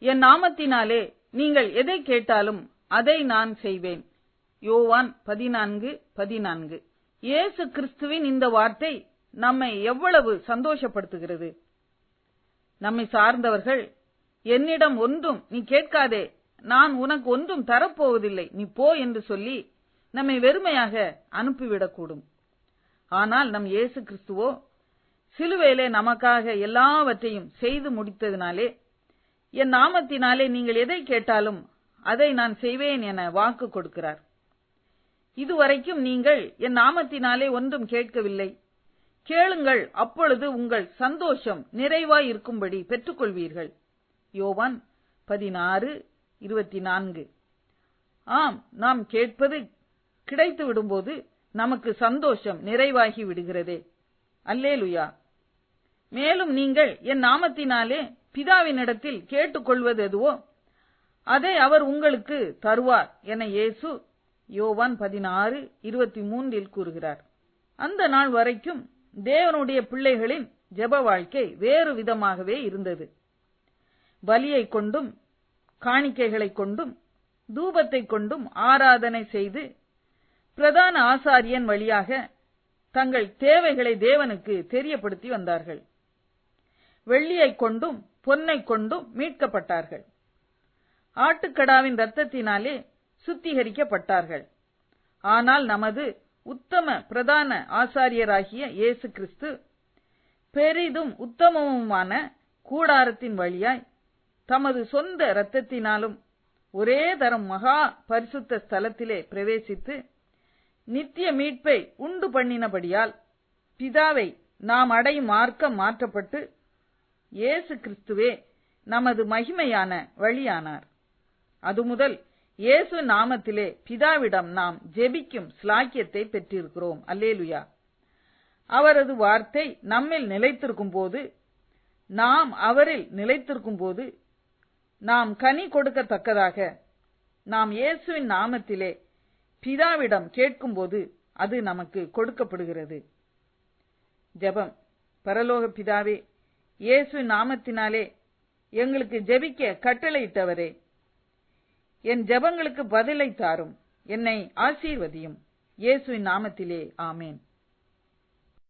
என் நாமத்தினாலே நீங்கள் எதை கேட்டாலும் அதை நான் செய்வேன். யோவான் 14:14. இயேசு கிறிஸ்துவின் இந்த வார்த்தை நம்மை எவ்வளவு சந்தோஷப்படுத்துகிறது. நம்மை சார்ந்தவர்கள், என்னிடம் ஒன்றும் நீ கேட்காதே, நான் உனக்கு ஒன்றும் தரப்போவதில்லை, நீ போ என்று சொல்லி நம்மை வெறுமையாக அனுப்பிவிடக்கூடும். ஆனால் நம் இயேசு கிறிஸ்துவோ சிலுவையிலே நமக்காக எல்லாவற்றையும் செய்து முடித்ததினாலே, என் நாமத்தினாலே நீங்கள் எதை கேட்டாலும் அதை நான் செய்வேன் என வாக்கு கொடுக்கிறார். இதுவரைக்கும் நீங்கள் என் நாமத்தினாலே ஒன்றும் கேட்கவில்லை, கேளுங்கள், அப்பொழுது உங்கள் சந்தோஷம் நிறைவாய் இருக்கும்படி பெற்றுக்கொள்வீர்கள். யோவான் 16:24. ஆம், நாம் கேட்பது கிடைத்து விடும்போது நமக்கு சந்தோஷம் நிறைவாகி விடுகிறதே. அல்லேலுயா. மேலும் நீங்கள் என் நாமத்தினாலே பிதாவினிடத்தில் கேட்டுக்கொள்வது எதுவோ அதை அவர் உங்களுக்கு தருவார் என இயேசு யோவான் 16:23 கூறுகிறார். அந்த நாள் வரைக்கும் தேவனுடைய பிள்ளைகளின் ஜெப வாழ்க்கை வேறு விதமாகவே இருந்தது. பலியை கொண்டும் காணிக்கைகளை கொண்டும் தூபத்தை கொண்டும் ஆராதனை செய்து பிரதான ஆசாரியன் வழியாக தங்கள் தேவைகளை தேவனுக்கு தெரியப்படுத்தி வந்தார்கள். வெள்ளியை கொண்டும் பொன்னை கொண்டும் மீட்கப்பட்டார்கள். ஆட்டுக்கடாவின் இரத்தத்தினாலே சுத்திகரிக்கப்பட்டார்கள். ஆனால் நமது உத்தம பிரதான ஆசாரியராகிய இயேசு கிறிஸ்து பெரிதும் உத்தமமுமான கூடாரத்தின் வழியாய் தமது சொந்த இரத்தத்தினாலும் ஒரே தரம் மகா பரிசுத்த ஸ்தலத்திலே பிரவேசித்து நித்திய மீட்பை உண்டு பண்ணினபடியால் பிதாவை நாம் அடையும் மார்க்கம் மாற்றப்பட்டு இயேசு கிறிஸ்துவே நமது மகிமையான வழியானார். அது முதல் இயேசு நாமத்திலே பிதாவிடம் நாம் ஜெபிக்கும் ஸ்லாக்கியத்தை பெற்றிருக்கிறோம். அல்லேலுயா. அவரது வார்த்தை நம்மில் நிலைத்திருக்கும் போது, நாம் அவரில் நிலைத்திருக்கும் போது, நாம் கனி கொடுக்கத்தக்கதாக நாம் இயேசுவின் நாமத்திலே பிதாவிடம் கேட்கும்போது அது நமக்கு கொடுக்கப்படுகிறது. ஜெபம். பரலோக பிதாவே, இயேசுவின் நாமத்தினாலே எங்களுக்கு ஜெபிக்க கட்டளையிட்டவரே, என் ஜெபங்களுக்கு பதிலை தாரும், என்னை ஆசீர்வதியும். இயேசுவின் நாமத்திலே ஆமேன்.